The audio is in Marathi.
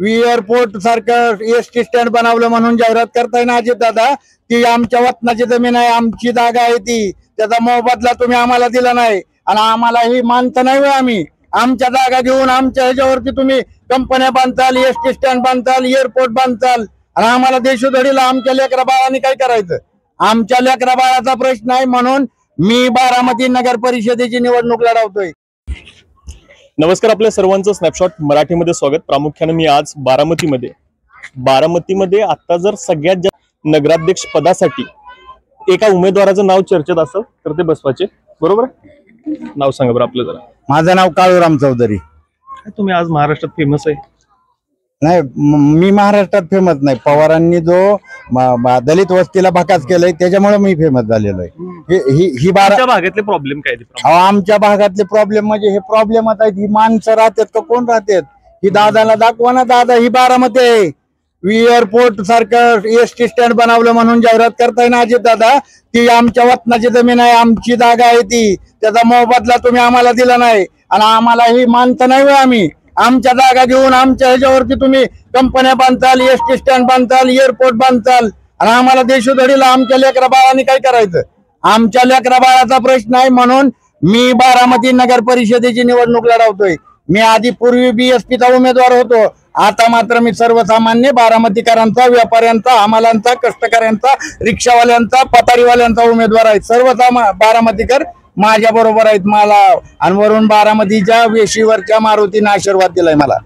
एअरपोर्ट सारखं एसटी स्टँड बनवलं म्हणून जाहिरात करताय ना अजित दादा। ती आमच्या वतनाची जमीन आहे, आमची जागा आहे ती, त्याचा मोबदला तुम्ही आम्हाला दिला नाही आणि आम्हाला ही मानता नाही होय। आम्ही आमच्या जागा घेऊन आमच्या ह्याच्यावरती तुम्ही कंपन्या बांधताल, एसटी स्टँड बांधताल, एअरपोर्ट बांधताल आणि आम्हाला देशोधडीला आमच्या लेकरा बाळांनी काय करायचं? आमच्या लेकरा बाळाचा प्रश्न आहे म्हणून मी बारामती नगर परिषदेची निवडणूक लढवतोय। नमस्कार, आपल्या सर्वांचं स्नॅपशॉट मराठीमध्ये स्वागत। प्रामुख्याने मी आज बारामतीमध्ये आता जर सगळ्यात जास्त नगराध्यक्ष पदासाठी एका उमेदवाराचं नाव चर्चेत असेल तर ते बसवाचे, बरोबर? नाव सांगा बरं आपलं जरा। माझं नाव काळूराम चौधरी। तुम्ही आज महाराष्ट्रात फेमस आहे? नाही, मी महाराष्ट्रात फेमस नाही। पवारांनी जो दलित वस्तीला भकास केलंय त्याच्यामुळे मी फेमस झालेलो आहे। ही भागातले प्रॉब्लेम काय? आमच्या भागातले प्रॉब्लेम म्हणजे हे प्रॉब्लेमच आहेत। ही माणसं राहतात का कोण राहतात? ही दादाला दाखवा ना दादा, ही बारामती आहे। एअरपोर्ट सारखं एसटी स्टँड बनवलं म्हणून जाहिरात करताय ना अजित दादा। ती आमच्या वतनाची जमीन आहे, आमची जागा आहे ती, त्याचा मोबदला तुम्ही आम्हाला दिला नाही आणि आम्हाला ही मानता नाही होय। आम्ही आमच्या जागा घेऊन आमच्या ह्याच्यावरती तुम्ही कंपन्या बांधताल, एसटी स्टँड बांधताल, एअरपोर्ट बांधताल आणि आम्हाला देशोधडीला आमच्या लेकरा बाळांनी काय करायचं? आमच्या लेकरा बाळाचा प्रश्न आहे म्हणून मी बारामती नगर परिषदेची निवडणूक लढवतोय। मी आधी पूर्वी BSPचा उमेदवार होतो, आता मात्र मी सर्वसामान्य बारामतीकरांचा, व्यापाऱ्यांचा, हमालांचा, कष्टकऱ्यांचा, रिक्षावाल्यांचा, पतारीवाल्यांचा उमेदवार आहे। सर्व बारामतीकर माझ्या बरोबर आहेत। मला आणि वरून बारामतीच्या वेशीवरच्या मारुतीने आशीर्वाद दिलाय मला।